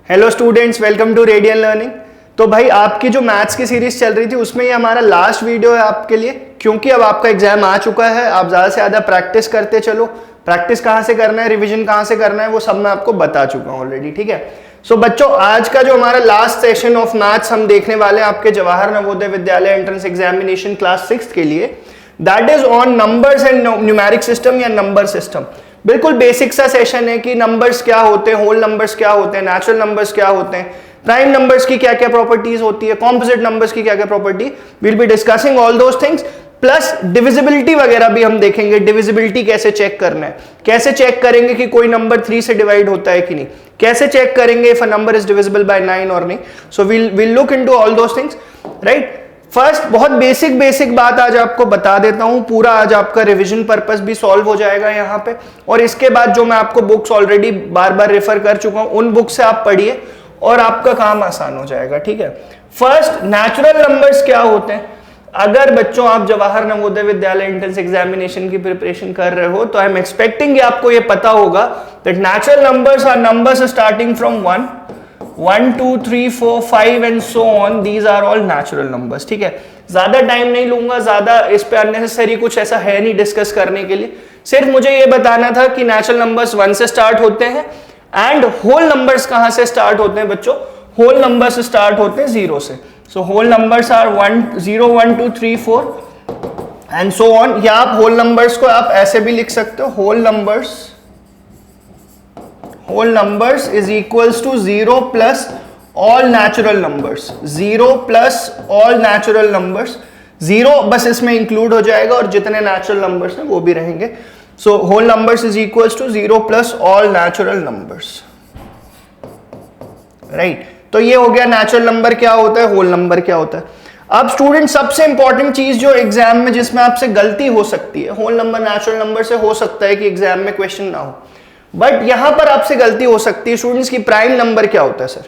Hello students, welcome to radian learning. तो भाई आपकी जो मैथ्स की सीरीज चल रही थी उसमें ये हमारा लास्ट वीडियो है आपके लिए, क्योंकि अब आपका एग्जाम आ चुका है। आप ज़्यादा से ज़्यादा प्रैक्टिस करते चलो। प्रैक्टिस कहाँ से करना है, रिवीजन कहाँ से करना है, वो सब मैं आपको बता चुका हूँ ऑलरेडी। ठीक है। सो बच्चों, आज का जो हमारा लास्ट सेशन ऑफ मैथ्स हम देखने वाले हैं आपके Jawahar Navodaya Vidyalaya entrance examination class 6 के लिए, that is on numbers and numeric system या नंबर सिस्टम। बिल्कुल बेसिक सा सेशन है कि नंबर्स क्या होते हैं, होल नंबर्स क्या होते हैं, नेचुरल नंबर्स क्या होते हैं, प्राइम नंबर्स की क्या क्या प्रॉपर्टीज होती है, कॉम्पोजिट नंबर्स की क्या क्या property, will be discussing all those things. Plus divisibility वगैरह भी हम देखेंगे। डिविजिबिलिटी कैसे चेक करना है, कैसे चेक करेंगे कि कोई नंबर 3 से डिवाइड होता है कि नहीं, कैसे चेक करेंगे if a number is divisible by 9 और नहीं। So will look into all those things, right. First बहुत बेसिक बात आज आपको बता देता हूं, पूरा आज आपका रिवीजन पर्पस भी सॉल्व हो जाएगा यहां पे। और इसके बाद जो मैं आपको बुक्स ऑलरेडी बार बार रेफर कर चुका हूं, उन बुक से आप पढ़िए और आपका काम आसान हो जाएगा। ठीक है। फर्स्ट, नेचुरल नंबर्स क्या होते हैं। अगर बच्चों आप जवाहर नवोदय विद्यालय एंट्रेंस एग्जामिनेशन की प्रिपरेशन कर रहे हो तो आई एम एक्सपेक्टिंग आपको ये पता होगा that natural numbers are numbers starting from 1, 2, 3, 4, 5 and so on. These are all natural numbers. ठीक है। ज्यादा टाइम नहीं लूंगा, ज्यादा इस पे अननेसेसरी कुछ ऐसा है नहीं डिस्कस करने के लिए। सिर्फ मुझे ये बताना था कि नेचुरल नंबर्स 1 से स्टार्ट होते हैं एंड होल नंबर्स कहां से स्टार्ट होते हैं बच्चों। होल नंबर्स स्टार्ट होते हैं 0 से। So whole numbers are 0, 1, 2, 3, 4 and so on. या आप होल नंबर्स को आप ऐसे भी लिख सकते हो, whole numbers is equals to 0 plus all natural numbers। 0 plus all natural numbers। 0 बस इसमें इंक्लूड हो जाएगा और जितने नेचुरल नंबर्स हैं वो भी रहेंगे। सो whole numbers is equals to 0 plus all natural numbers, right. तो ये हो गया नेचुरल नंबर क्या होता है, होल नंबर क्या होता है। अब स्टूडेंट सबसे इंपॉर्टेंट चीज जो एग्जाम में जिसमें आपसे गलती हो सकती है, होल नंबर नेचुरल नंबर से हो सकता है कि एग्जाम में क्वेश्चन ना हो, बट यहां पर आपसे गलती हो सकती है स्टूडेंट्स की प्राइम नंबर क्या होता है। सर,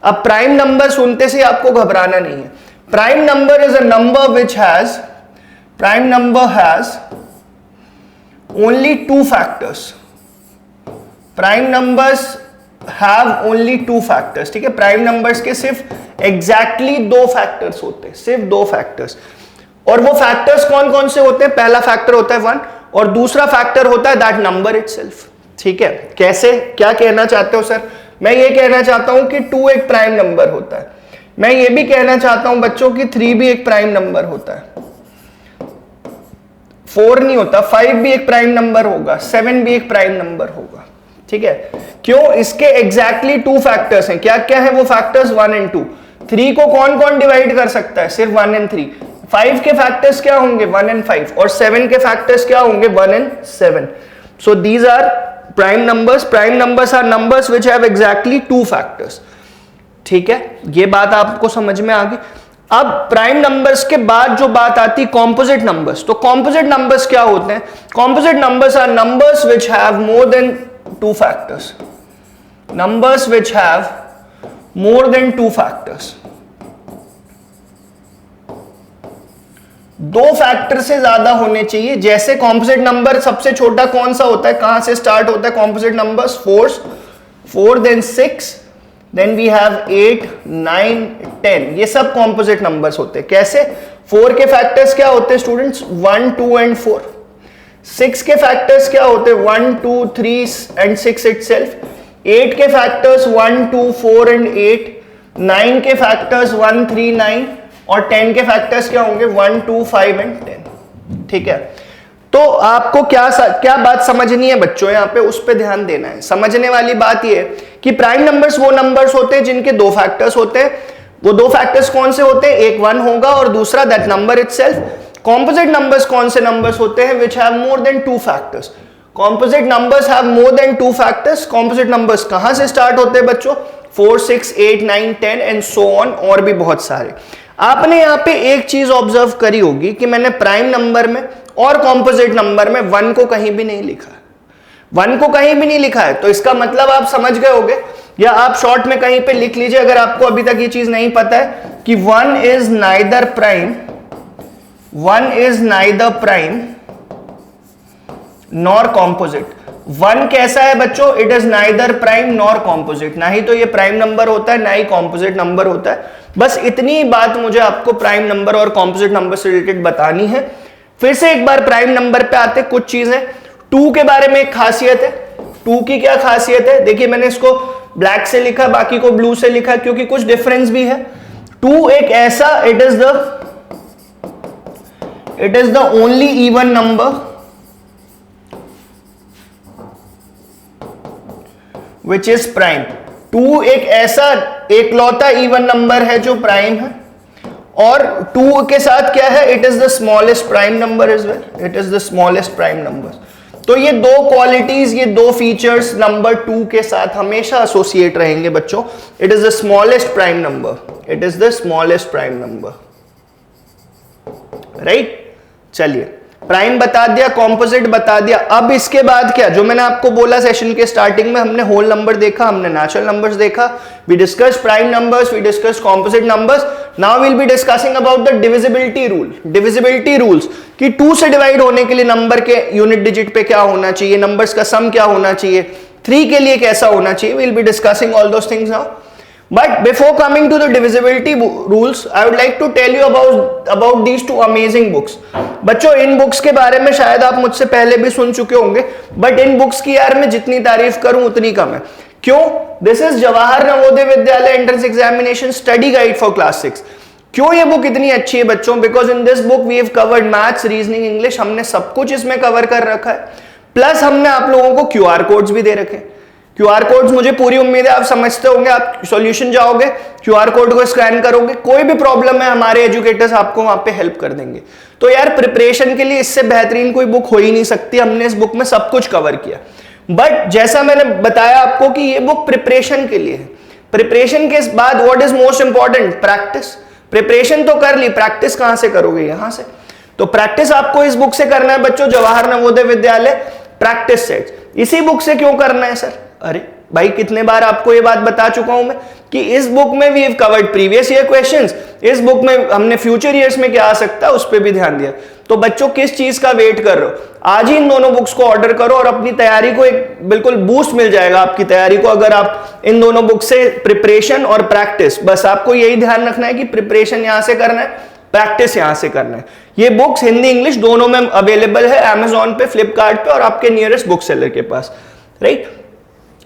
अब प्राइम नंबर सुनते से आपको घबराना नहीं है। Prime number is a number which has only 2 factors. Prime numbers have only 2 factors. ठीक है। प्राइम नंबर्स के सिर्फ एग्जैक्टली 2 फैक्टर्स होते हैं, सिर्फ 2 फैक्टर्स। और वो फैक्टर्स कौन कौन से होते हैं। पहला फैक्टर होता है 1 और दूसरा फैक्टर होता है दैट नंबर इटसेल्फ। ठीक है। कैसे, क्या कहना चाहते हो सर। मैं ये कहना चाहता हूं कि 2 एक प्राइम नंबर होता है। मैं ये भी कहना चाहता हूं बच्चों कि 3 भी एक प्राइम नंबर होता है। 4 नहीं होता, 5 भी एक प्राइम नंबर होगा, 7 भी एक प्राइम नंबर होगा। ठीक है। क्यों, इसके एग्जैक्टली 2 फैक्टर्स हैं। क्या क्या है वो फैक्टर्स, 1 एंड 2। 3 को कौन कौन डिवाइड कर सकता है, सिर्फ 1 एंड 3। 5 के फैक्टर्स क्या होंगे, 1 एंड 5। और 7 के फैक्टर्स क्या होंगे, 1 and 7। So these are prime numbers. Prime numbers are numbers which have exactly 2 factors. ठीक है। ये बात आपको समझ में आ गई। अब प्राइम नंबर्स के बाद जो बात आती है कॉम्पोजिट नंबर्स। तो कॉम्पोजिट नंबर्स क्या होते हैं। Composite numbers are numbers which have more than 2 factors. Numbers which have more than 2 factors. 2 factor से ज्यादा होने चाहिए। जैसे कॉम्पोजिट नंबर सबसे छोटा कौन सा होता है, कहां से स्टार्ट होता है composite numbers, 4 then 6 then we have 8, 9, 10। ये सब कॉम्पोजिट नंबर्स होते हैं। कैसे, 4 के फैक्टर्स क्या होते हैं स्टूडेंट्स, 1, 2 एंड 4। 6 के फैक्टर्स क्या होते हैं, 1, 2, 3 एंड 6 इटसेल्फ। 8 के फैक्टर्स 1, 2, 4 एंड 8। 9 के फैक्टर्स 1, 3, 9 और 10 के फैक्टर्स क्या होंगे, 1, 2, 5 एंड 10। ठीक है। तो आपको क्या बात समझनी है बच्चों, यहां पे उस पे ध्यान देना है। समझने वाली बात ये कि प्राइम नंबर्स वो नंबर्स होते हैं जिनके 2 फैक्टर्स होते हैं। वो 2 फैक्टर्स कौन से होते हैं, एक 1 होगा और दूसरा that number itself. Composite numbers कौन से नंबर्स होते हैं, विच have more than 2 factors. Composite numbers have more than 2 factors. Composite numbers कहां से स्टार्ट होते हैं बच्चों, 4, 6, 8, 9, 10 एंड सो ऑन, और भी बहुत सारे। आपने यहां पे एक चीज ऑब्जर्व करी होगी कि मैंने प्राइम नंबर में और कॉम्पोजिट नंबर में 1 को कहीं भी नहीं लिखा है। 1 को कहीं भी नहीं लिखा है, तो इसका मतलब आप समझ गए होंगे, या आप शॉर्ट में कहीं पे लिख लीजिए अगर आपको अभी तक ये चीज नहीं पता है कि 1 is neither prime nor composite. 1 कैसा है बच्चों? It is neither prime nor composite, ना ही तो ये प्राइम नंबर होता है ना ही कॉम्पोजिट नंबर होता है। बस इतनी बात मुझे आपको प्राइम नंबर और कॉम्पोजिट नंबर से रिलेटेड बतानी है। फिर से एक बार प्राइम नंबर पे आते, कुछ चीजें 2 के बारे में एक खासियत है। 2 की क्या खासियत है? देखिए मैंने इसको ब्लैक से लिखा, बाकी को ब्लू से लिखा क्योंकि कुछ डिफरेंस भी है। 2 एक ऐसा, it is the only even number which is prime. 2 एक ऐसा एकलौता इवन नंबर है जो प्राइम है, और 2 के साथ क्या है? It is the smallest prime number is well, it is the smallest prime number. तो ये दो क्वालिटीज, ये दो फीचर्स नंबर 2 के साथ हमेशा एसोसिएट रहेंगे बच्चों। It is the smallest prime number, it is the smallest prime number, right. चलिए प्राइम बता दिया, कॉम्पोजिट बता दिया। अब इसके बाद क्या, जो मैंने आपको बोला सेशन के स्टार्टिंग में, हमने होल नंबर देखा, हमने नेचुरल नंबर्स देखा, we discuss prime numbers, we discuss composite numbers. Now will be discussing about the divisibility rule. Divisibility rules कि 2 से डिवाइड होने के लिए नंबर के यूनिट डिजिट पे क्या होना चाहिए, नंबर्स का सम क्या होना चाहिए, 3 के लिए कैसा होना चाहिए। Will be discussing all those things now. But before coming to the divisibility rules, I would like to tell you about these 2 amazing books. बच्चों इन बुक्स के बारे में शायद आप मुझसे पहले भी सुन चुके होंगे, बट इन बुक्स की यार मैं जितनी तारीफ करूं उतनी कम है। क्यों? This is Jawahar Navodaya Vidyalaya entrance examination study guide for class 6। क्यों ये बुक इतनी अच्छी है बच्चों? Because in this book we have covered maths, reasoning, English, हमने सब कुछ इसमें कवर कर रखा है। प्लस हमने आप लोगों को QR कोड्स भी दे रखे हैं। QR कोड्स मुझे पूरी उम्मीद है आप समझते होंगे। आप सॉल्यूशन जाओगे, QR कोड को स्कैन करोगे, कोई भी प्रॉब्लम है हमारे एजुकेटर्स आपको वहां पे हेल्प कर देंगे। तो यार प्रिपरेशन के लिए इससे बेहतरीन कोई बुक हो ही नहीं सकती। हमने इस बुक में सब कुछ कवर किया। बट जैसा मैंने बताया आपको कि ये बुक प्रिपरेशन के लिए है। प्रिपरेशन के बाद what is most important? Practice. Preparation तो कर ली, प्रैक्टिस कहां से करोगे? यहां से। तो प्रैक्टिस आपको इस बुक से करना है बच्चों, जवाहर नवोदय विद्यालय प्रैक्टिस सेट। इसी बुक से क्यों करना है सर? अरे भाई कितने बार आपको ये बात बता चुका हूं मैं कि इस बुक में we have covered previous year questions, इस बुक में हमने फ्यूचर ईयर्स में क्या आ सकता है उस पर भी ध्यान दिया। तो बच्चों किस चीज का वेट कर रहे हो? आज ही इन दोनों बुक्स को ऑर्डर करो और अपनी तैयारी को एक बिल्कुल बूस्ट मिल जाएगा आपकी तैयारी को, अगर आप इन दोनों बुक से प्रिपरेशन और प्रैक्टिस। बस आपको यही ध्यान रखना है कि प्रिपरेशन यहां से करना है, प्रैक्टिस यहां से करना है। ये बुक्स हिंदी इंग्लिश दोनों में अवेलेबल है, Amazon पे, फ्लिपकार्ट पे और आपके नियरेस्ट बुक सेलर के पास, राइट।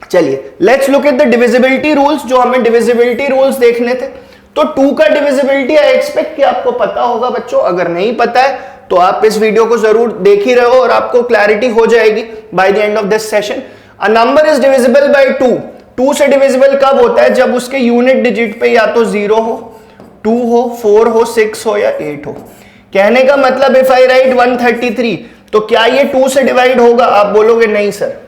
चलिए let's look at the divisibility rules. जो हमें डिविजिबिलिटी रूल्स देखने थे, तो 2 का डिविजिबिलिटी आई एक्सपेक्ट कि आपको पता होगा बच्चों। अगर नहीं पता है तो आप इस वीडियो को जरूर देख ही रहे हो और आपको क्लैरिटी हो जाएगी by the end of this session. A number is divisible by 2। 2 से डिविजिबल कब होता है? जब उसके यूनिट डिजिट पे या तो 0 हो, 2 हो, 4 हो, 6 हो या 8 हो। कहने का मतलब इफ आई राइट 133, तो क्या ये 2 से डिवाइड होगा? आप बोलोगे नहीं सर।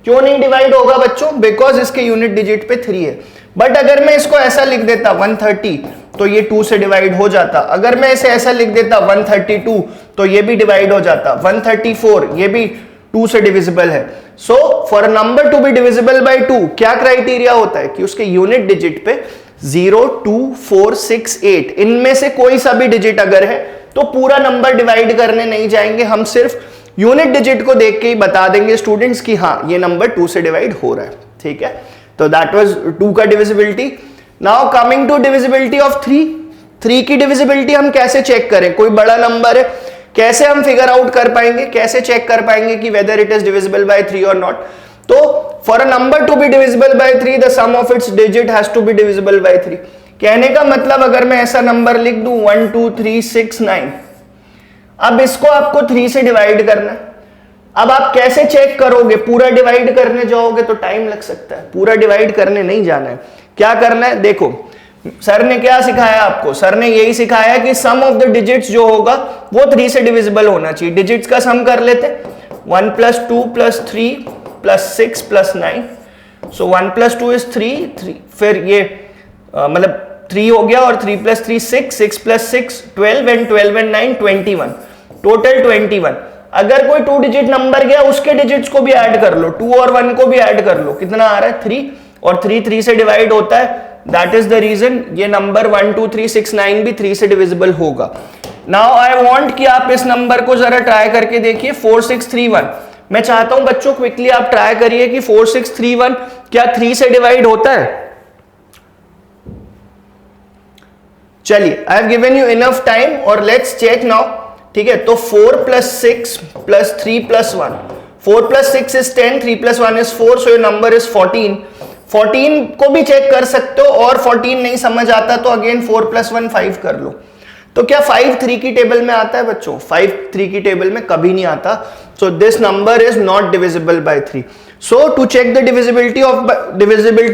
क्यों नहीं डिवाइड होगा बच्चों? बिकॉज इसके यूनिट डिजिट पे 3 है। बट अगर मैं इसको ऐसा लिख देता 130, तो ये 2 से डिवाइड हो जाता। अगर मैं इसे ऐसा लिख देता 132, तो ये भी डिवाइड हो जाता। 134 ये भी 2 से डिविजिबल है। So for a number to be divisible by 2 क्या क्राइटेरिया होता है? कि उसके यूनिट डिजिट पे 0, 2, 4, 6, 8 इनमें से कोई सा भी डिजिट अगर है तो पूरा नंबर डिवाइड करने नहीं जाएंगे, हम सिर्फ यूनिट डिजिट को देख के ही बता देंगे स्टूडेंट्स कि हाँ ये नंबर 2 से डिवाइड हो रहा है, ठीक है। तो दैट वाज 2 का divisibility. Now coming to divisibility of 3। 3 की डिविजिबिलिटी हम कैसे चेक करें? कोई बड़ा नंबर है, कैसे हम फिगर आउट कर पाएंगे, कैसे चेक कर पाएंगे कि whether it is divisible by 3 और नॉट? तो for a number to be divisible by 3 the sum of its digit has to be divisible by 3। कहने का मतलब अगर मैं ऐसा नंबर लिख दूं 1 2 3 6 9, अब इसको आपको 3 से डिवाइड करना है। अब आप कैसे चेक करोगे? पूरा डिवाइड करने जाओगे तो टाइम लग सकता है, पूरा डिवाइड करने नहीं जाना है। क्या करना है? देखो सर ने क्या सिखाया आपको? सर ने यही सिखाया कि सम ऑफ द डिजिट्स जो होगा वो 3 से डिविजिबल होना चाहिए। डिजिट्स का सम कर लेते, 1 + 2 + 3 + 6 + 9। सो 1 + 2 इज 3, फिर ये मतलब 3 हो गया और 3 + 3 6, 6 + 6 12 and 12 and 9 21, टोटल 21। अगर कोई 2 डिजिट नंबर गया उसके डिजिट्स को भी ऐड कर लो, 2 और 1 को भी ऐड कर लो, कितना आ रहा है? 3, और 3 3 से डिवाइड होता है। दैट इज द रीजन ये नंबर 1 2 3 6 9 भी 3 से डिविजिबल होगा। नाउ आई वांट कि आप इस नंबर को जरा ट्राई करके देखिए, 4 6 3 1। मैं चाहता हूं बच्चों क्विकली आप ट्राई करिए कि 4631 क्या 3 से डिवाइड होता है। चलिए, I have given you enough time और लेट्स चेक नाउ। ठीक है, तो 4 + 6 + 3 + 1, 4 + 6 is 10, 3 + 1 is 4, so your number is 14। 14 को भी चेक कर सकते हो, और 14 नहीं समझ आता तो अगेन 4 + 1 5 कर लो। तो क्या 5 3 की टेबल में आता है बच्चों? 5 3 की टेबल में कभी नहीं आता। So this number is not divisible by 3। So to check the divisibility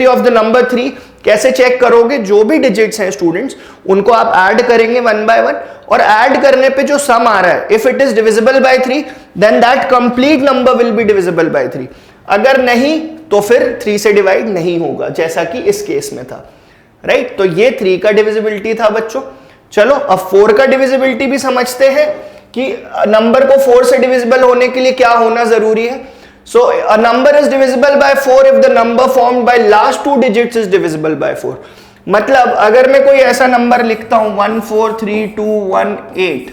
of the number 3, कैसे चेक करोगे? जो भी डिजिट्स हैं स्टूडेंट्स, उनको आप ऐड करेंगे 1 by 1, और ऐड करने पे जो सम आ रहा है, if it is divisible by 3 then that complete number will be divisible by 3। अगर नहीं तो फिर 3 से डिवाइड नहीं होगा, जैसा कि इस केस में था। राइट, तो ये 3 का डिविजिबिलिटी था बच्चों। चलो अब 4 का डिविजिबिलिटी भी समझते हैं कि नंबर को 4 से डिविजिबल होने के लिए क्या होना जरूरी है। So a number is divisible by 4 if the number formed by last 2 digits is divisible by 4। मतलब अगर मैं कोई ऐसा नंबर लिखता हूं 14321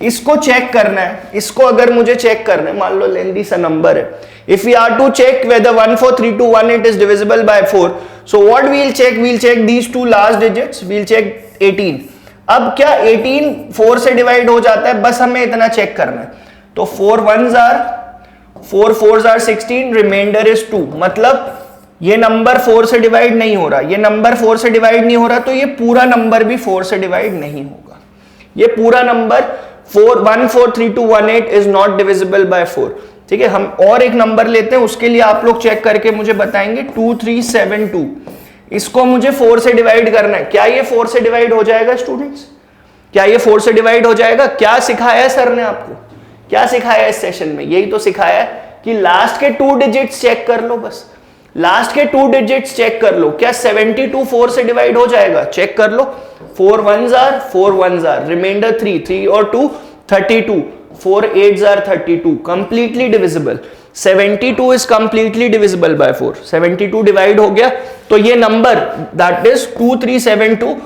इसको चेक करना है, इसको अगर मुझे चेक करना है, मान लो लेंदी सा नंबर है, if we are to check whether 14321 is divisible by 4, so what we'll check? We'll check these 2 last digits, we'll check 18। अब क्या 18 4 से डिवाइड हो जाता है? बस हमें इतना चेक करना है। तो 4 1s are 4 4s are 16, reminder is 2। मतलब ये नंबर 4 से डिवाइड नहीं हो रहा, ये नंबर 4 से डिवाइड नहीं हो रहा, तो ये पूरा नंबर भी 4 से डिवाइड नहीं होगा। ये पूरा number 14321 is not divisible by 4। ठीक है, हम और एक नंबर लेते हैं, उसके लिए आप लोग चेक करके मुझे बताएंगे। 2372, इसको मुझे 4 से डिवाइड करना है। क्या ये 4 से डिवाइड हो जाएगा स्टूडेंट्स? क्या ये 4 से डिवाइड हो जाएगा? क्या सिखाया है सर ने आपको? क्या सिखाया इस सेशन में? यही तो सिखाया है कि लास्ट के 2 डिजिट्स चेक कर लो। बस लास्ट के 2 डिजिट्स चेक कर लो। क्या 72 4 से डिवाइड हो जाएगा? चेक कर लो। 4 1s are 4 1s are, reminder 3 3 और 2 32, 4 8s are 32, completely divisible. 72 is completely divisible by 4। 72 divide हो गया, तो ये number that is 2372,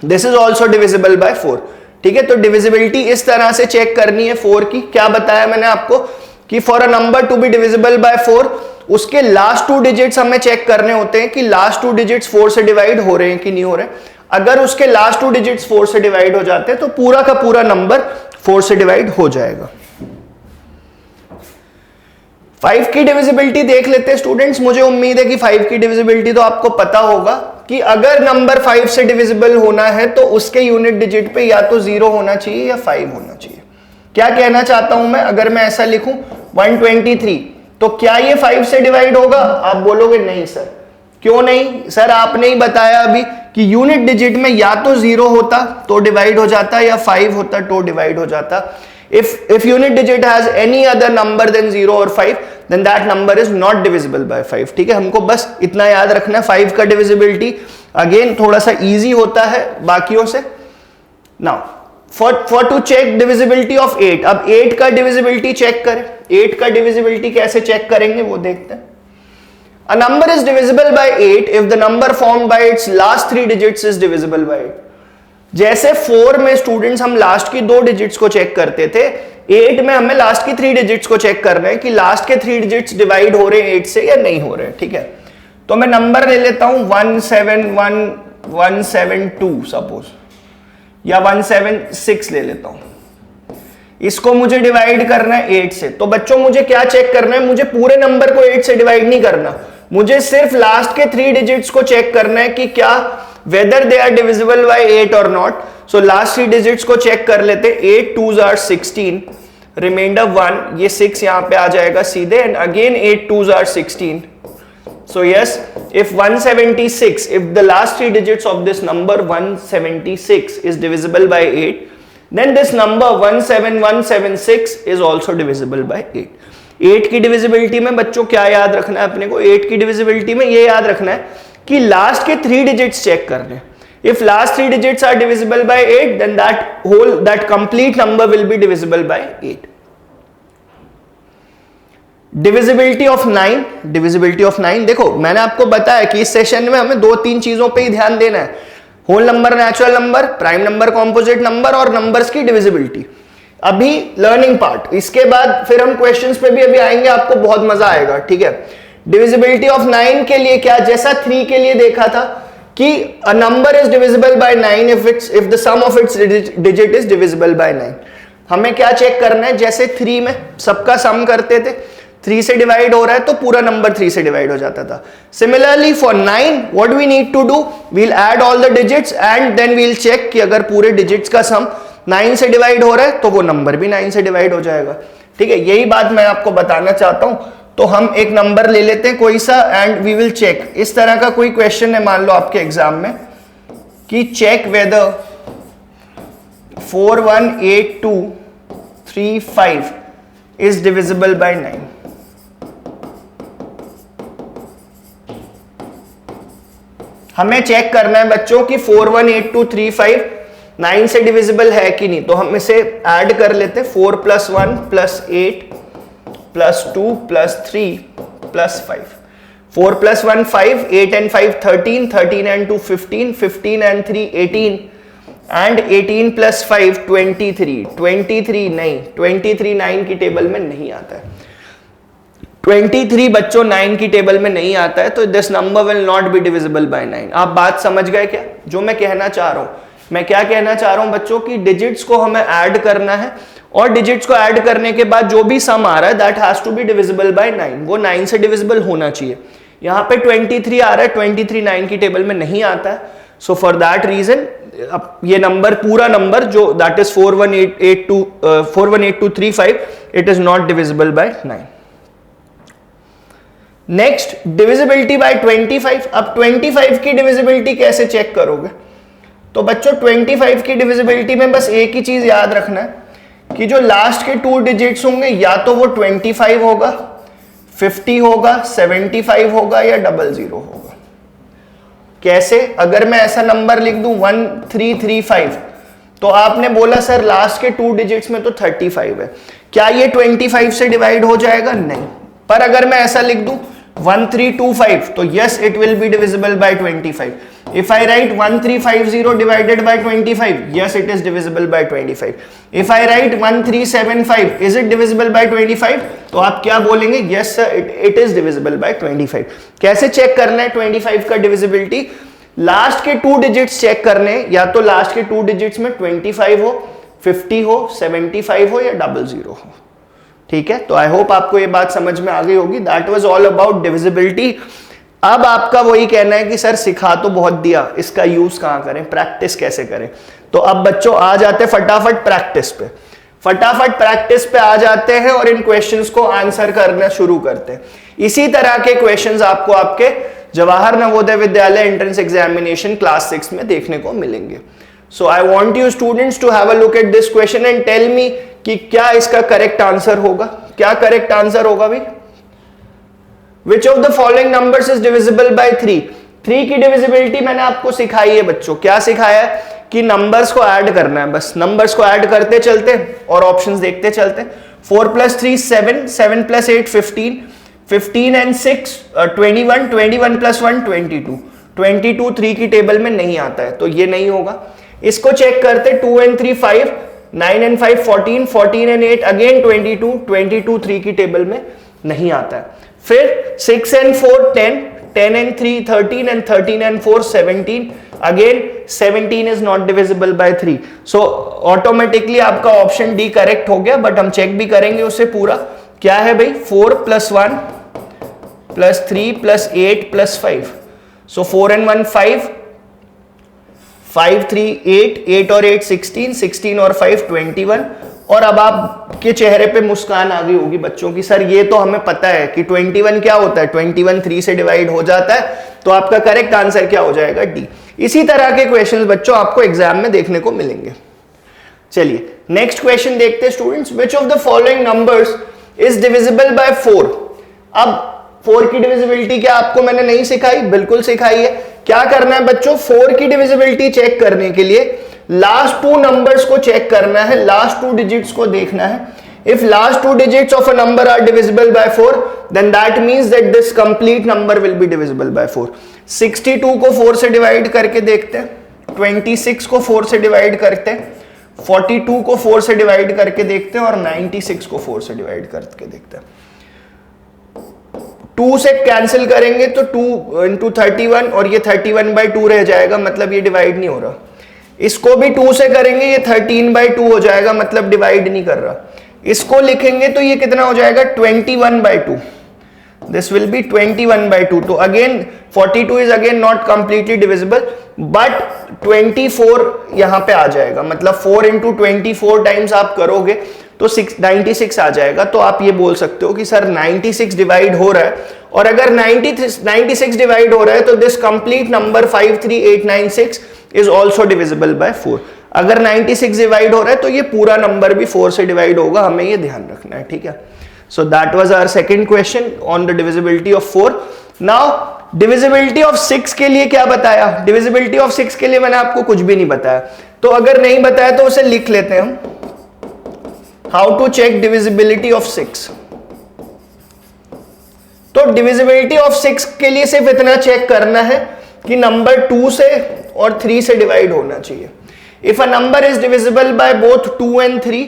this is also divisible by 4। ठीक है, तो डिविजिबिलिटी इस तरह से चेक करनी है 4 की। क्या बताया मैंने आपको कि for a number to be divisible by 4, उसके लास्ट 2 डिजिट्स हमें चेक करने होते हैं कि लास्ट 2 डिजिट्स 4 से डिवाइड हो रहे हैं कि नहीं हो रहे। अगर उसके लास्ट 2 डिजिट्स 4 से डिवाइड हो जाते हैं तो पूरा का पूरा नंबर 4 से डिवाइड हो जाएगा। 5 की डिविजिबिलिटी देख लेते हैं स्टूडेंट्स। मुझे उम्मीद है कि 5 की डिविजिबिलिटी तो आपको पता होगा कि अगर नंबर 5 से डिविजिबल होना है तो उसके यूनिट डिजिट पे या तो 0 होना चाहिए या 5 होना चाहिए। क्या कहना चाहता हूं मैं? अगर मैं ऐसा लिखूं 123, तो क्या ये 5 से डिवाइड होगा? आप बोलोगे नहीं सर। क्यों नहीं सर? आपने ही बताया अभी कि यूनिट डिजिट में या तो 0 होता तो डिवाइड हो जाता या 5 होता तो डिवाइड हो जाता। If unit digit has any other number than 0 or 5, then that number is not divisible by 5। ठीक है, हमको बस इतना याद रखना है। 5 का डिविजिबिलिटी अगेन थोड़ा सा इजी होता है बाकियों से। Now for to check divisibility of 8, अब 8 का डिविजिबिलिटी चेक करें। 8 का डिविजिबिलिटी कैसे चेक करेंगे वो देखते हैं। A number is divisible by 8 if the number formed by its last 3 digits is divisible by 8। जैसे 4 में स्टूडेंट्स हम लास्ट की 2 डिजिट्स को चेक करते थे, 8 में हमें लास्ट की 3 डिजिट्स को चेक करना है कि लास्ट के 3 डिजिट्स डिवाइड हो रहे हैं 8 से या नहीं हो रहे हैं। ठीक है, तो मैं नंबर ले लेता हूं 171 सपोज, या 176 ले लेता हूं। इसको मुझे डिवाइड करना है 8 से। तो बच्चों मुझे क्या चेक करना है? मुझे पूरे नंबर को 8 से डिवाइड नहीं करना, मुझे सिर्फ लास्ट के 3 डिजिट्स को चेक करना है कि क्या whether they are divisible by 8 or not। so last 3 digits को चेक कर लेते। 8 2s are 16, रिमाइंडर 1, ये 6 यहां पे आ जाएगा सीधे, and again 8 2s are 16। so yes, if 176, if the last 3 digits of this number 176 is divisible by 8, then this number 17176 is also divisible by 8। 8 की divisibility में बच्चों क्या याद रखना है अपने को? 8 की डिविजिबिलिटी में ये याद रखना है कि लास्ट के 3 डिजिट्स चेक करने। If last 3 digits are divisible by 8, then that complete number will be divisible by 8। Divisibility of 9, divisibility of 9 देखो मैंने आपको बताया कि इस सेशन में हमें 2-3 चीजों पे ही ध्यान देना है। Whole number, natural number, prime number, composite number और नंबर्स की डिविजिबिलिटी। अभी लर्निंग पार्ट, इसके बाद फिर हम क्वेश्चंस पे भी अभी आएंगे, आपको बहुत मजा आएगा, ठीक है। डिविजिबिलिटी ऑफ 9 के लिए क्या, जैसा 3 के लिए देखा था कि a number is divisible by 9 if the sum of its digit is divisible by 9। हमें क्या चेक करना है, जैसे 3 में सबका सम करते थे, 3 से डिवाइड हो रहा है तो पूरा नंबर 3 से डिवाइड हो जाता था। Similarly for 9 what we need to do, we'll add all the digits and then we'll check कि अगर पूरे डिजिट्स का सम 9 से डिवाइड हो रहा है तो वो नंबर भी 9 से डिवाइड हो जाएगा, ठीक है। यही बात मैं आपको बताना चाहता हूं। तो हम एक नंबर ले लेते हैं कोई सा एंड वी विल चेक। इस तरह का कोई क्वेश्चन है मान लो आपके एग्जाम में कि check whether 418235 is divisible by 9। हमें चेक करना है बच्चों कि 418235 9 से डिविजिबल है कि नहीं। तो हम इसे ऐड कर लेते, 4 + 1 + 8 + 2 + 3 + 5। 4 + 1 5, 8 and 5 13, 13 and 2 15, 15 and 3 18 and 18 + 5 23। 23 नहीं, 23 9 की टेबल में नहीं आता है। 23 बच्चों 9 की टेबल में नहीं आता है, तो this number will not be divisible by 9। आप बात समझ गए क्या जो मैं कहना चाह रहा हूं? मैं क्या कहना चाह रहा हूं बच्चों की डिजिट्स को हमें ऐड करना है और डिजिट्स को ऐड करने के बाद जो भी सम आ रहा है that has to be divisible by 9, वो 9 से डिविजिबल होना चाहिए। यहां पे 23 आ रहा है, 23 9 की टेबल में नहीं आता है, सो फॉर दैट रीजन ये नंबर पूरा नंबर जो that is 418235 it is not divisible by 9। Next divisibility bye 25। अब 25 की डिविजिबिलिटी कैसे चेक करोगे? तो बच्चों 25 की डिविजिबिलिटी में बस एक ही चीज याद रखना है कि जो लास्ट के 2 डिजिट्स होंगे या तो वो 25 होगा, 50 होगा, 75 होगा या 00 होगा। कैसे? अगर मैं ऐसा नंबर लिख दूं 1335 तो आपने बोला सर लास्ट के 2 डिजिट्स में तो 35 है, क्या ये 25 से डिवाइड हो जाएगा? नहीं। पर अगर मैं ऐसा लिख दूं 1325 तो yes it will be divisible bye 25। If I write 1350 divided by 25, yes it is divisible by 25. If I write 1375, is it divisible by 25? तो आप क्या बोलेंगे? Yes sir, it is divisible by 25. कैसे चेक करना है 25 का डिविजिबिलिटी? लास्ट के 2 digits check करने, या तो लास्ट के 2 डिजिट्स में 25 हो, 50 हो, 75 हो या 00 हो, ठीक है। तो आई होप आपको ये बात समझ में आ गई होगी। That was all about divisibility. अब आपका वही कहना है कि सर सिखा तो बहुत दिया, इसका यूज कहां करें, प्रैक्टिस कैसे करें? तो अब बच्चों आ जाते फटाफट प्रैक्टिस पे, फटाफट प्रैक्टिस पे आ जाते हैं और इन क्वेश्चंस को आंसर करना शुरू करते हैं। इसी तरह के क्वेश्चंस आपको आपके Jawahar Navodaya Vidyalaya entrance examination class 6 में देखने को मिलेंगे। So I want you students to have a look at this question and tell me कि क्या इसका करेक्ट आंसर होगा। क्या करेक्ट आंसर होगा भाई? Which of the following numbers is divisible by 3? 3 की डिविजिबिलिटी मैंने आपको सिखाई है बच्चों। क्या सिखाया है? कि नंबर्स को ऐड करना है, बस नंबर्स को ऐड करते चलते और ऑप्शंस देखते चलते। 4 + 3 7, 7 + 8 15, 15 and 6 21, 21 + 1 22, 22 3 की टेबल में नहीं आता है तो ये नहीं होगा। इसको चेक करते 2 and 3 5, 9 and 5 14, 14 and 8 अगेन 22, 22 3 की टेबल में नहीं आता है। फिर 6 and 4 10, 10 and 3 13 and 13 and 4 17, again 17 is not divisible by 3। So automatically आपका ऑप्शन डी करेक्ट हो गया, बट हम चेक भी करेंगे उसे पूरा। क्या है भाई? 4 + 1 + 3 + 8 + 5। सो 4 and 1 5, 5 3 8, 8 और 8 16, 16 और 5 21। और अब आपके चेहरे पे मुस्कान आ गई होगी बच्चों की, सर ये तो हमें पता है कि 21 क्या होता है, 21 3 से डिवाइड हो जाता है, तो आपका करेक्ट आंसर क्या हो जाएगा? डी। इसी तरह के क्वेश्चंस बच्चों आपको एग्जाम में देखने को मिलेंगे। चलिए नेक्स्ट क्वेश्चन देखते हैं students. Which of the following numbers is divisible by 4? अब 4 की डिविजिबिलिटी क्या आपको मैंने नहीं सिखाई? बिल्कुल सिखाई है। क्या करना है बच्चों? 4 की डिविजिबिलिटी चेक करने के लिए लास्ट 2 नंबर्स को चेक करना है, लास्ट 2 डिजिट्स को देखना है। If last 2 digits of a number are divisible by 4 then that means that this complete number will be divisible by 4। 62 को 4 से डिवाइड करके देखते हैं, 26 को 4 से डिवाइड करते हैं, 42 को 4 से डिवाइड करके देखते हैं और 96 को 4 से डिवाइड करके देखते हैं। 2 से कैंसिल करेंगे तो 2 इंटू 31 और ये 31/2 रह जाएगा, मतलब ये डिवाइड नहीं हो रहा। इसको भी 2 से करेंगे, ये 13/2 हो जाएगा, मतलब डिवाइड नहीं कर रहा। इसको लिखेंगे तो ये कितना हो जाएगा 21/2, this will be 21/2। तो again 42 is again not completely divisible, but 24 यहां पे आ जाएगा, मतलब 4 into 24 टाइम्स आप करोगे तो 96 आ जाएगा। तो आप ये बोल सकते हो कि सर 96 डिवाइड हो रहा है, और अगर 96 डिवाइड हो रहा है तो this complete number 53896 is also divisible by 4। अगर 96 डिवाइड हो रहा है तो ये पूरा नंबर भी 4 से डिवाइड होगा, हमें ये ध्यान रखना है, ठीक है। So that was our second question on the divisibility of 4. Now divisibility of 6 के लिए क्या बताया? Divisibility of 6 के लिए मैंने आपको कुछ भी नहीं बताया, तो अगर नहीं बताया तो उसे लिख लेते हैं हम। How to check divisibility of 6? तो divisibility of 6 के लिए सिर्फ इतना चेक करना है कि नंबर 2 से और 3 से डिवाइड होना चाहिए। If a number is divisible by both 2 and 3,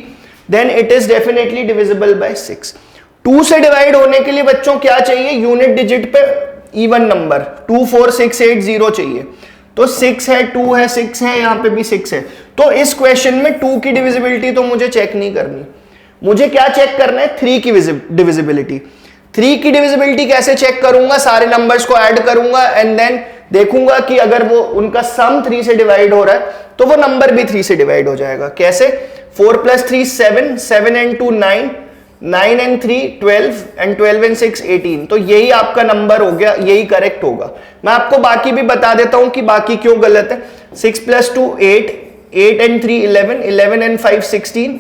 then it is definitely divisible by 6. 2 से डिवाइड होने के लिए बच्चों क्या चाहिए? यूनिट डिजिट पे इवन नंबर 2 4 6 8 0 चाहिए। तो 6 है, 2 है, 6 है, यहां पे भी 6 है। तो इस क्वेश्चन में 2 की डिविजिबिलिटी तो मुझे चेक नहीं करनी, मुझे क्या चेक करना है? 3 की डिविजिबिलिटी। 3 की डिविजिबिलिटी कैसे चेक करूंगा? सारे नंबर्स को ऐड करूंगा एंड देन देखूंगा कि अगर वो उनका सम 3 से डिवाइड हो रहा है तो वो नंबर भी 3 से डिवाइड हो जाएगा। कैसे? 4 + 3 7, 7 and 2 9, 9 and 3 12 and 12 and 6 18। तो यही आपका नंबर हो गया, यही करेक्ट होगा। मैं आपको बाकी भी बता देता हूं कि बाकी क्यों गलत है। 6 + 2 8, 8 and 3 11, 11 and 5 16।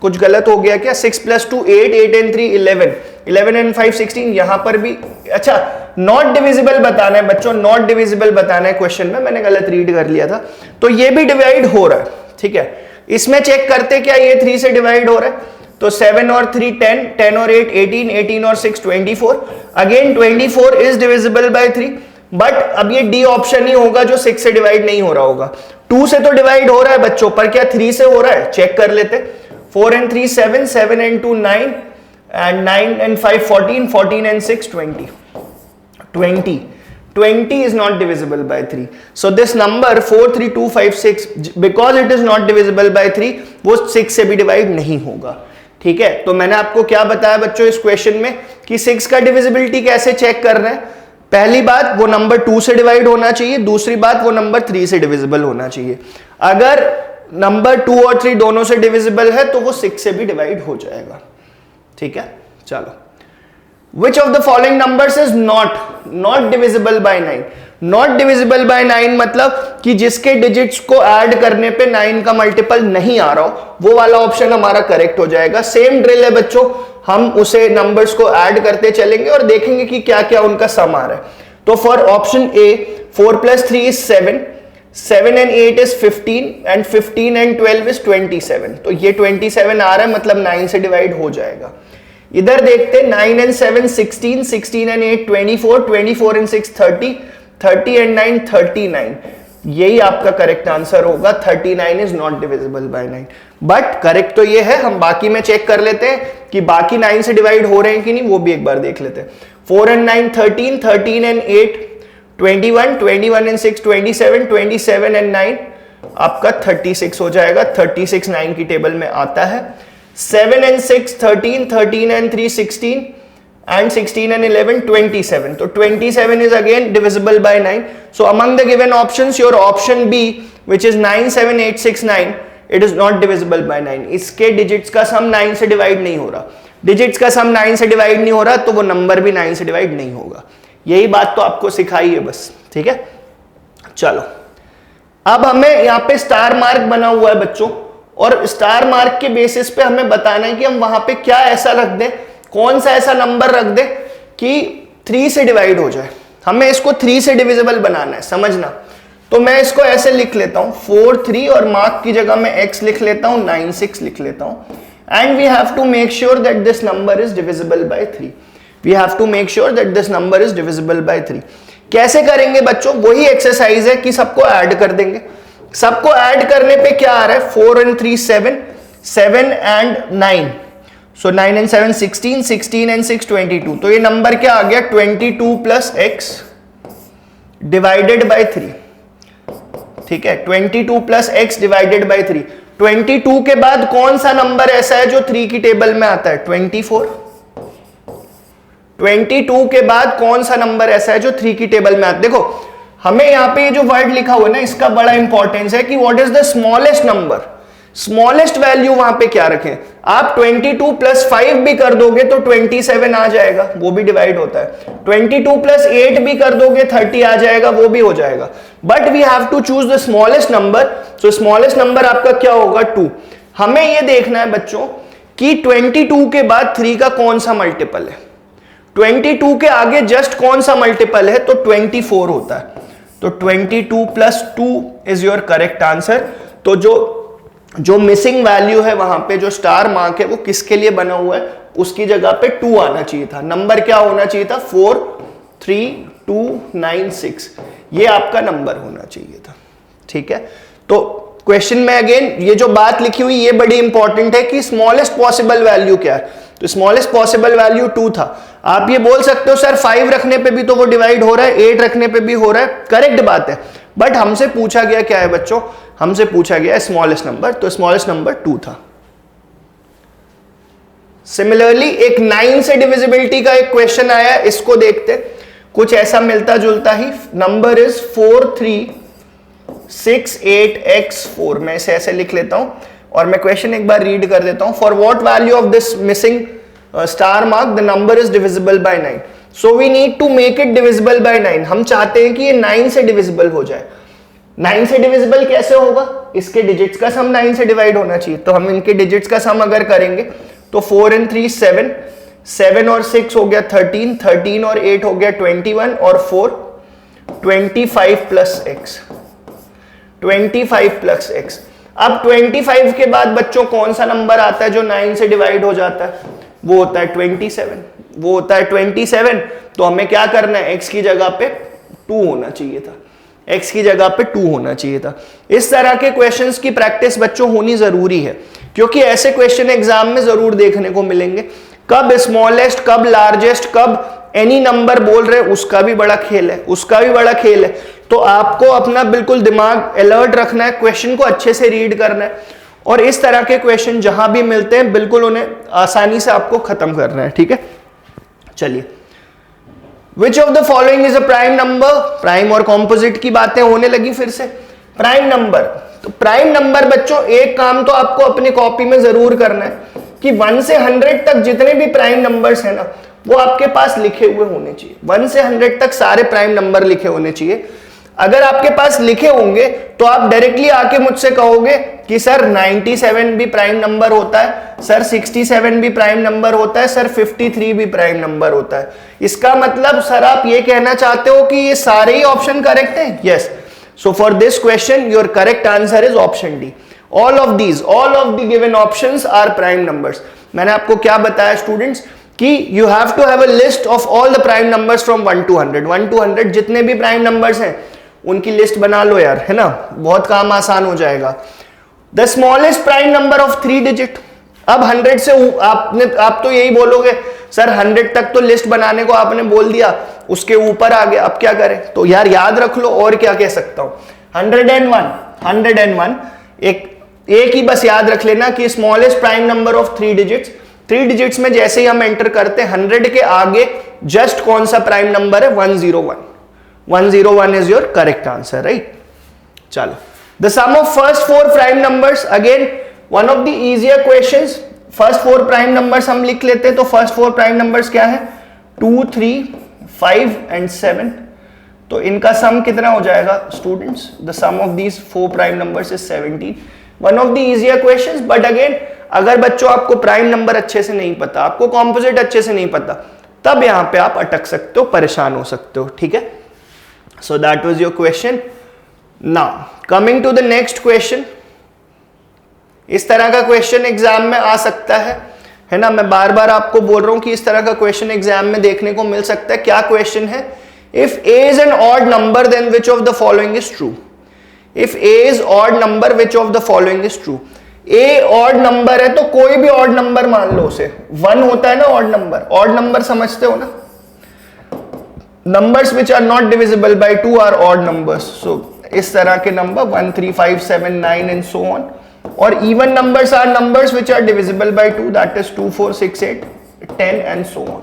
कुछ गलत हो गया क्या? 6 + 2 8, 8 and 3 11, 11 and 5 16। यहां पर भी अच्छा नॉट डिविजिबल बताना है बच्चों, नॉट डिविजिबल बताना है क्वेश्चन में, मैंने गलत रीड कर लिया था। तो ये भी डिवाइड हो रहा है, ठीक है। इसमें चेक करते क्या ये 3 से डिवाइड हो रहा है? तो 7 और 3 10, 10 और 8 18, 18 और 6 24। Again 24 is divisible by 3, but अब ये डी ऑप्शन ही होगा जो 6 से डिवाइड नहीं हो रहा होगा। 2 से तो डिवाइड हो रहा है बच्चों, पर क्या 3 से हो रहा है? चेक कर लेते। 4 and 3 7, 7 and 2 9, and 9 and 5 14, 14 and 6 20। 20 is not divisible by 3. So this number 43256, because it is not divisible by 3, वो 6 से भी डिवाइड नहीं होगा, ठीक है। तो मैंने आपको क्या बताया बच्चों इस क्वेश्चन में कि 6 का डिविजिबिलिटी कैसे चेक करना है? पहली बात वो नंबर 2 से डिवाइड होना चाहिए, दूसरी बात वो नंबर 3 से डिविजिबल होना चाहिए। अगर नंबर 2 और 3 दोनों से डिविजिबल है तो वो 6 से भी डिवाइड हो जाएगा, ठीक है। चलो, Which of the following numbers is not divisible by 9? Not divisible by 9 मतलब कि जिसके डिजिट्स को ऐड करने पे 9 का मल्टीपल नहीं आ रहा हो, वो वाला ऑप्शन हमारा करेक्ट हो जाएगा। सेम ड्रिल है बच्चों, हम उसे नंबर्स को ऐड करते चलेंगे और देखेंगे कि क्या क्या उनका सम आ रहा है। तो for option A 4 + 3 is 7, 7 and 8 is 15, and 15 and 12 is 27। तो ये 27 आ रहा है, मतलब 9 से डिवाइड हो जाएगा। इधर देखते 9 and 7 16, 16 and 8 24, 24 and 6 30, 30 and 9 39। यही आपका करेक्ट आंसर होगा। 39 is not divisible by 9, but correct तो ये है। हम बाकी में चेक कर लेते हैं कि बाकी 9 से डिवाइड हो रहे हैं कि नहीं, वो भी एक बार देख लेते हैं। 4 and 9 13, 13 and 8 21, 21 and 6 27, 27 and 9 आपका 36 हो जाएगा। 36 9 की टेबल में आता है। 7 and 6 13, 13 and 3 16, and 16 and 11 27। तो 27 is again divisible by 9। So among the given options, your option B, which is 97869, it is not divisible by 9। इसके डिजिट्स का सम 9 से डिवाइड नहीं हो रहा, डिजिट्स का सम 9 से डिवाइड नहीं हो रहा, तो वो नंबर भी 9 से डिवाइड नहीं होगा। यही बात तो आपको सिखाई है बस, ठीक है। चलो, अब हमें यहाँ पे स्टार मार्क बना हुआ है बच्चों, और स्टार मार्क के बेसिस पे हमें बताना है कि हम वहां पे क्या ऐसा रख दें, कौन सा ऐसा नंबर रख दें कि 3 से डिवाइड हो जाए। हमें इसको 3 से डिविजिबल बनाना है, समझना। तो मैं इसको ऐसे लिख लेता हूं 4 3, और मार्क की जगह में x लिख लेता हूं, 9 6 लिख लेता हूं। And we have to make sure that this number is divisible by 3। We have to make sure that this number is divisible by 3। कैसे करेंगे बच्चों? वही एक्सरसाइज है कि सबको ऐड कर देंगे। सबको ऐड करने पे क्या आ रहा है, 4 and 3 7, 7 and 9, so 9 and 7 16, 16 and 6 22, तो ये नंबर क्या आ गया 22 प्लस x डिवाइडेड बाय 3, ठीक है, 22 प्लस x डिवाइडेड बाय 3। 22 के बाद कौन सा नंबर ऐसा है जो 3 की टेबल में आता है, 24। 22 के बाद कौन सा नंबर ऐसा है जो 3 की टेबल में आता है, देखो हमें यहां पे ये जो वर्ड लिखा हुआ है ना, इसका बड़ा इंपॉर्टेंस है कि what is the smallest number, smallest value वहां पे क्या रखें। आप 22 प्लस 5 भी कर दोगे तो 27 आ जाएगा, वो भी डिवाइड होता है। 22 प्लस 8 भी कर दोगे 30 आ जाएगा, वो भी हो जाएगा। But we have to choose the smallest number, so smallest number आपका क्या होगा 2। हमें ये देखना है बच्चों कि 22 के बाद 3 का कौन सा मल्टीपल है, 22 के आगे जस्ट कौन सा मल्टीपल है, तो 24 होता है। तो 22 plus 2 is your correct answer. तो जो मिसिंग वैल्यू है वहां पे जो स्टार मार्क है वो किसके लिए बना हुआ है, उसकी जगह पे 2 आना चाहिए था। नंबर क्या होना चाहिए था, 4 3 2 9 6, ये आपका नंबर होना चाहिए था, ठीक है। तो क्वेश्चन में अगेन ये जो बात लिखी हुई ये बड़ी इंपॉर्टेंट है कि स्मॉलेस्ट पॉसिबल वैल्यू क्या है, तो स्मॉलेस्ट पॉसिबल वैल्यू 2 था। आप ये बोल सकते हो सर 5 रखने पे भी तो वो डिवाइड हो रहा है, 8 रखने पे भी हो रहा है, करेक्ट बात है, बट हमसे पूछा गया क्या है बच्चों, हमसे पूछा गया स्मॉलेस्ट नंबर, तो स्मॉलेस्ट नंबर 2 था। सिमिलरली एक 9 से डिविजिबिलिटी का एक क्वेश्चन आया, इसको देखते, कुछ ऐसा मिलता जुलता ही, नंबर इज 4368x4, मैं इसे ऐसे लिख लेता हूं और मैं क्वेश्चन एक बार रीड कर देता हूं। For what value of this missing star mark the number is divisible by 9, so we need to make it divisible by 9। हम चाहते हैं कि ये 9 से डिविजिबल हो जाए। 9 से डिविजिबल कैसे होगा, इसके डिजिट्स का सम 9 से डिवाइड होना चाहिए, तो हम इनके डिजिट्स का सम अगर करेंगे तो 4 and 3 7, 7 और 6 हो गया 13, 13 और 8 हो गया 21 और 4 25 प्लस x, 25 प्लस x। अब 25 के बाद बच्चों कौन सा नंबर आता है जो 9 से डिवाइड हो जाता है, वो होता है 27, वो होता है 27। तो हमें क्या करना है, x की जगह पे 2 होना चाहिए था, x की जगह पे 2 होना चाहिए था। इस तरह के क्वेश्चंस की प्रैक्टिस बच्चों होनी जरूरी है, क्योंकि ऐसे क्वेश्चन एग्जाम में जरूर देखने को मिलेंगे। कब स्मॉलेस्ट, कब लार्जेस्ट, कब एनी नंबर बोल रहे, उसका भी बड़ा खेल है, उसका भी बड़ा खेल है। तो आपको अपना बिल्कुल दिमाग अलर्ट रखना है, क्वेश्चन को अच्छे से रीड करना है, और इस तरह के क्वेश्चन जहां भी मिलते हैं बिल्कुल उन्हें आसानी से आपको खत्म करना है, ठीक है। चलिए, Which of the following is a prime number? Prime और कॉम्पोजिट की बातें होने लगी फिर से। प्राइम नंबर, तो प्राइम नंबर बच्चों एक काम तो आपको अपनी कॉपी में जरूर करना है कि 1 से 100 तक जितने भी प्राइम नंबर्स हैं ना वो आपके पास लिखे हुए होने चाहिए। 1 से 100 तक सारे प्राइम नंबर लिखे होने चाहिए। अगर आपके पास लिखे होंगे तो आप डायरेक्टली आके मुझसे कहोगे कि सर 97 भी प्राइम नंबर होता है, सर 67 भी प्राइम नंबर होता है, सर 53 भी प्राइम नंबर होता है। इसका मतलब सर आप ये कहना चाहते हो कि ये सारे ही ऑप्शन करेक्ट हैं? Yes. So for this question your correct answer is option D. All of the given options are prime numbers. मैंने आपको क्या बताया स्टूडेंट्स कि you have to have a list of all the prime numbers from 1 to 100। 1 to 100 जितने भी prime numbers हैं उनकी list बना लो यार, है ना, बहुत काम आसान हो जाएगा। The smallest prime number of 3 digit. अब 100 से आप तो यही बोलोगे सर 100 तक तो लिस्ट बनाने को आपने बोल दिया, उसके ऊपर आ गया, अब क्या करें? तो यार याद रख लो, और क्या कह सकता हूं। 101 एक ही बस याद रख लेना कि smallest prime number of 3 digits. 3 digits में जैसे ही हम एंटर करते हैं 100 के आगे जस्ट कौन सा प्राइम नंबर है? 101। 101 is your correct answer, right? चलो, the sum of first 4 prime numbers, again one of the easier questions। first 4 prime numbers हम लिख लेते हैं, तो first 4 prime numbers क्या है? 2 3 5 and 7। तो इनका सम कितना हो जाएगा students? the sum of these 4 prime numbers is 17। one of the easier questions, but again अगर बच्चों आपको प्राइम नंबर अच्छे से नहीं पता, आपको कॉम्पोजिट अच्छे से नहीं पता, तब यहां पे आप अटक सकते हो, परेशान हो सकते हो, ठीक है। So that was your question. Now coming to the next question, इस तरह का क्वेश्चन एग्जाम में आ सकता है ना। मैं बार बार आपको बोल रहा हूं कि इस तरह का क्वेश्चन एग्जाम में देखने को मिल सकता है। क्या क्वेश्चन है? If a is an odd number then which of the following is true? If A is odd number which of the following is true. A odd number है तो कोई भी ऑड नंबर मान लो उसे, 1 होता है ना ऑड नंबर, ऑड नंबर समझते हो ना, numbers which are not divisible by 2 are odd numbers. So इस तरह के नंबर 1 3 5 7 9 एंड सो ऑन। और even numbers are numbers which are divisible by 2, that is 2 4 6 8 10 and so on.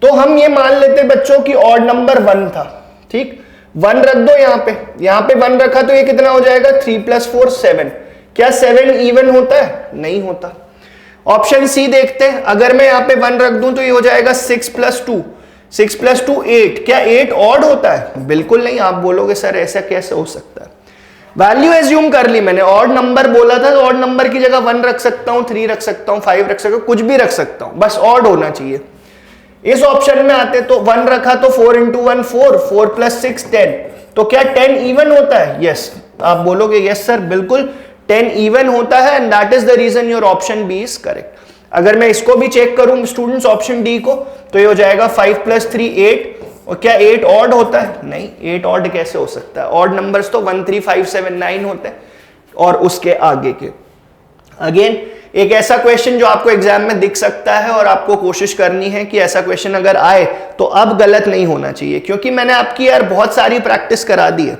तो हम ये मान लेते बच्चों की ऑड नंबर 1 था, ठीक, 1 रख दो यहाँ पे 1 रखा तो ये कितना हो जाएगा 3 + 4 7। क्या 7 इवन होता है? नहीं होता। ऑप्शन सी देखते हैं, अगर मैं यहाँ पे 1 रख दूं तो ये हो जाएगा 6 + 2, 6 + 2 8। क्या 8 ऑड होता है? बिल्कुल नहीं। आप बोलोगे सर ऐसा कैसे हो सकता है? वैल्यू एज्यूम कर ली मैंने, ऑड नंबर बोला था तो ऑड नंबर की जगह 1 रख सकता हूं, 3 रख सकता हूं, 5 रख सकता हूं, कुछ भी रख सकता हूं, बस ऑड होना चाहिए। इस ऑप्शन में आते तो 1 रखा तो 4 × 1 4, 4 + 6 10। तो क्या 10 इवन होता है? यस। आप बोलोगे यस सर बिल्कुल 10 इवन होता है and that is the reason your option B is correct. अगर मैं इसको भी चेक करूं स्टूडेंट्स ऑप्शन डी को, तो ये हो जाएगा 5 + 3 8। और क्या 8 ऑड होता है? नहीं, 8 ऑड कैसे हो सकता है? ऑड नंबर्स तो 1 3 5 7 9 होते हैं और उसके आगे के। अगेन एक ऐसा क्वेश्चन जो आपको एग्जाम में दिख सकता है और आपको कोशिश करनी है कि ऐसा क्वेश्चन अगर आए तो अब गलत नहीं होना चाहिए, क्योंकि मैंने आपकी यार बहुत सारी प्रैक्टिस करा दी है,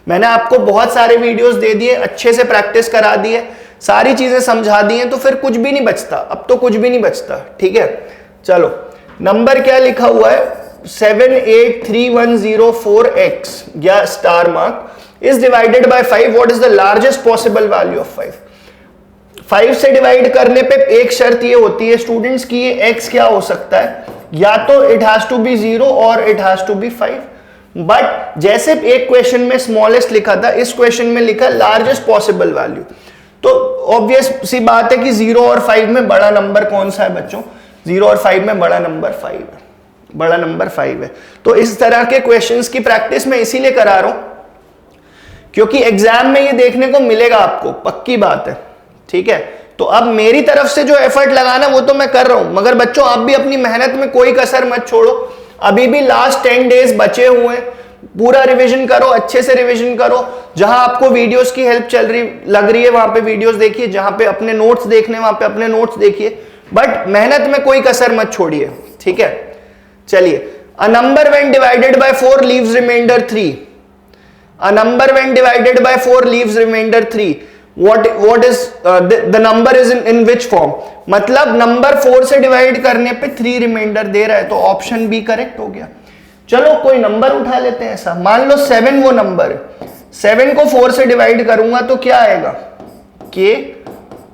मैंने आपको बहुत सारे वीडियोस दे दिए, अच्छे से प्रैक्टिस करा दी है, सारी चीजें समझा दी हैं, तो फिर कुछ भी नहीं बचता, अब तो कुछ भी नहीं बचता। ठीक है, चलो नंबर क्या लिखा हुआ है 78310 या star mark is divided bye 5, what is the largest possible value of 5। 5 से डिवाइड करने पे एक शर्त ये होती है स्टूडेंट्स की ये x क्या हो सकता है, या तो इट हैज टू बी 0 और it has to be 5। But जैसे एक क्वेश्चन में स्मॉलेस्ट लिखा था, इस क्वेश्चन में लिखा लार्जेस्ट पॉसिबल वैल्यू, तो ऑब्वियस सी बात है कि 0 और 5 में बड़ा नंबर कौन सा है बच्चों? 0 और 5 में बड़ा नंबर 5 है, बड़ा नंबर 5 है। तो इस तरह के क्वेश्चंस की प्रैक्टिस मैं इसीलिए करा रहा हूं क्योंकि एग्जाम में ये देखने को मिलेगा आपको, पक्की बात है। ठीक है, तो अब मेरी तरफ से जो एफर्ट लगाना वो तो मैं कर रहा हूं, मगर बच्चों आप भी अपनी मेहनत में कोई कसर मत छोड़ो। अभी भी लास्ट 10 डेज बचे हुए हैं, पूरा रिवीजन करो, अच्छे से रिवीजन करो। जहां आपको वीडियोस की हेल्प लग रही है वहां पे वीडियोस देखिए, जहां पे अपने नोट्स देखने वहां पे अपने नोट्स देखिए, बट मेहनत में कोई कसर मत छोड़िए। ठीक है, चलिए, a number when divided by 4 leaves remainder 3। A number when divided by 4 leaves remainder 3, what is the number is in which form? मतलब नंबर 4 से डिवाइड करने पे 3 रिमाइंडर दे रहा है, तो ऑप्शन बी करेक्ट हो गया। चलो कोई नंबर उठा लेते हैं ऐसा, मान लो 7 वो नंबर है, 7 को 4 से डिवाइड करूंगा तो क्या आएगा k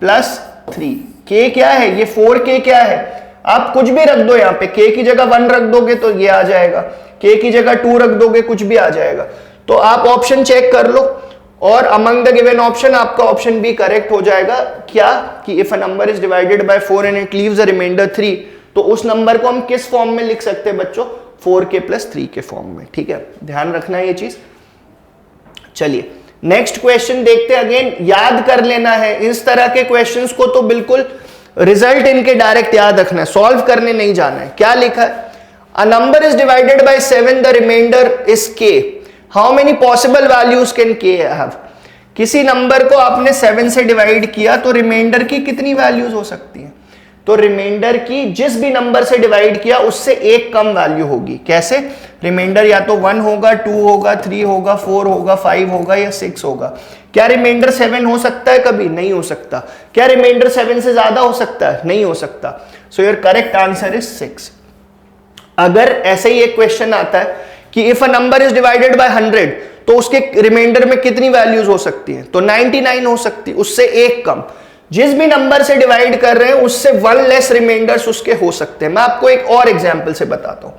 + 3। k क्या है? ये 4k क्या है? आप कुछ भी रख दो यहाँ पे, k की जगह 1 रख दोगे तो ये आ जाएगा, k की जगह 2 रख दोगे कुछ भी आ जाएगा। तो आप ऑप्शन चेक कर लो और अमंग द गिवन ऑप्शन आपका ऑप्शन बी करेक्ट हो जाएगा। क्या कि if a number is divided by 4 and it leaves a remainder 3, तो उस नंबर को हम किस फॉर्म में लिख सकते हैं बच्चों? 4k + 3 के फॉर्म में। ठीक है, ध्यान रखना है ये चीज। चलिए नेक्स्ट क्वेश्चन देखते हैं। अगेन याद कर लेना है इस तरह के क्वेश्चंस को, तो बिल्कुल रिजल्ट इनके डायरेक्ट याद रखना है, सॉल्व करने नहीं जाना है। क्या लिखा है? A number is divided by 7, the remainder is k, how many possible values can k have? किसी नंबर को आपने 7 से डिवाइड किया तो रिमाइंडर की कितनी वैल्यूज हो सकती हैं? तो रिमाइंडर की जिस भी नंबर से डिवाइड किया उससे एक कम वैल्यू होगी। कैसे? रिमाइंडर या तो 1 होगा, 2 होगा, 3 होगा, 4 होगा, 5 होगा या 6 होगा। क्या रिमाइंडर 7 हो सकता है? कभी नहीं हो सकता। क्या रिमाइंडर 7 से ज्यादा हो सकता है? नहीं हो सकता। So your correct answer is 6। अगर ऐसे ही एक क्वेश्चन आता है कि if a number is divided bye 100, तो उसके रिमाइंडर में कितनी वैल्यूज हो सकती हैं? तो 99 हो सकती, उससे एक कम। जिस भी नंबर से डिवाइड कर रहे हैं उससे 1 लेस रिमाइंडर्स उसके हो सकते हैं। मैं आपको एक और एग्जांपल से बताता हूं।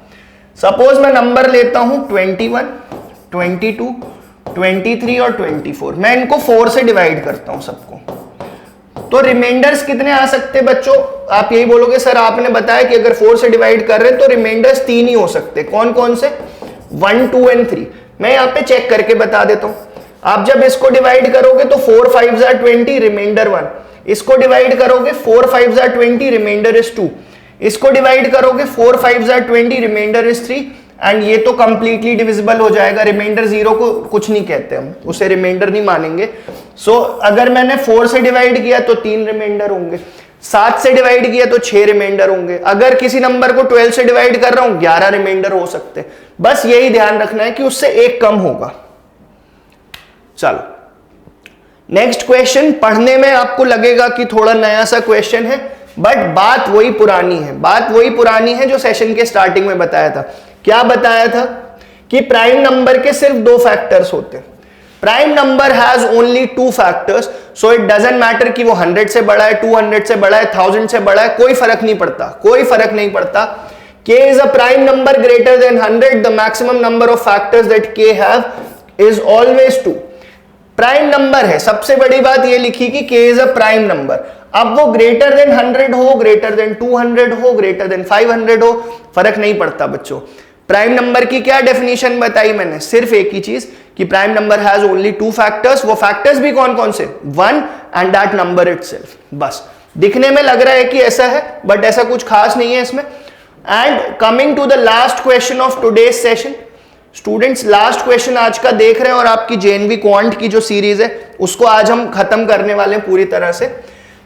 सपोज मैं नंबर लेता हूं 21, 22, 23 और 24, मैं इनको 4 से डिवाइड करता हूं सबको, तो रिमाइंडर्स कितने आ सकते हैं बच्चों? आप यही बोलोगे सर आपने बताया कि अगर 4 से डिवाइड कर रहे हैं तो रिमाइंडर्स 3 ही हो सकते। कौन कौन से? 1, 2 एंड 3। मैं यहाँ पे चेक करके बता देता हूं। आप जब इसको डिवाइड करोगे तो 4 5 are 20, रिमाइंडर 1। इसको डिवाइड करोगे 4 5 are 20, रिमाइंडर इज 2। इसको डिवाइड करोगे 4 5 are 20, रिमाइंडर इज 3। एंड ये तो कंप्लीटली डिविजिबल हो जाएगा, रिमाइंडर 0 को कुछ नहीं कहते हम, उसे रिमाइंडर नहीं मानेंगे। सो अगर मैंने 4 से डिवाइड किया तो 3 रिमाइंडर होंगे, 7 से डिवाइड किया तो 6 रिमाइंडर होंगे, अगर किसी नंबर को 12 से डिवाइड कर रहा हूं 11 रिमाइंडर हो सकते हैं। बस यही ध्यान रखना है कि उससे एक कम होगा। चलो नेक्स्ट क्वेश्चन, पढ़ने में आपको लगेगा कि थोड़ा नया सा क्वेश्चन है, बट बात वही पुरानी है, बात वही पुरानी है जो सेशन के स्टार्टिंग में बताया था। क्या बताया था कि प्राइम नंबर के सिर्फ 2 फैक्टर्स होते हैं। Prime number has only 2 factors, so it doesn't matter कि वो 100 से बड़ा है, 200 से बड़ा है, 1000 से बड़ा है, कोई फर्क नहीं पड़ता, कोई फर्क नहीं पड़ता। k is a prime number greater than 100, the maximum number of factors that k have is always 2। Prime number है, सबसे बड़ी बात ये लिखी कि k is a prime number. अब वो ग्रेटर देन 100 हो, ग्रेटर देन 200 हो, ग्रेटर देन 500 हो, फर्क नहीं पड़ता बच्चों। प्राइम नंबर की क्या डेफिनेशन बताई मैंने, सिर्फ एक ही चीज कि prime number has only 2 factors. वो फैक्टर्स भी कौन कौन से, 1 एंड दैट नंबर इटसेल्फ। बस दिखने में लग रहा है कि ऐसा है, बट ऐसा कुछ खास नहीं है इसमें। And coming to the last question of today's session, students last question आज का देख रहे हैं और आपकी जेएनवी क्वांट की जो सीरीज है उसको आज हम खत्म करने वाले हैं पूरी तरह से।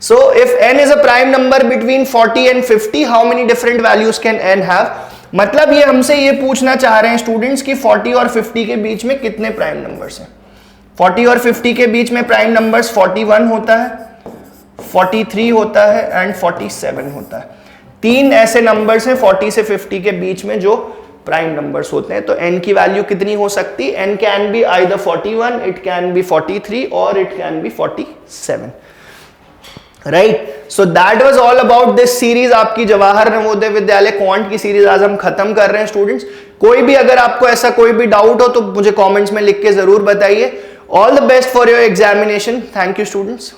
So if n is a prime number between 40 and 50, how many different values can n have. मतलब ये हमसे ये पूछना चाह रहे हैं स्टूडेंट्स कि 40 और 50 के बीच में कितने प्राइम नंबर्स हैं। 40 और 50 के बीच में प्राइम नंबर्स 41 होता है, 43 होता है एंड 47 होता है। 3 ऐसे नंबर्स हैं 40 से 50 के बीच में जो प्राइम नंबर्स होते हैं। तो n की वैल्यू कितनी हो सकती है, n can be either 41, it can be 43 और it can be 47, right. So that was all about this series. आपकी जवाहर नवोदय विद्यालय क्वांट की सीरीज आज हम खत्म कर रहे हैं स्टूडेंट्स। कोई भी अगर आपको ऐसा कोई भी डाउट हो तो मुझे कमेंट्स में लिख के जरूर बताइए। All the best for your examination. Thank you students.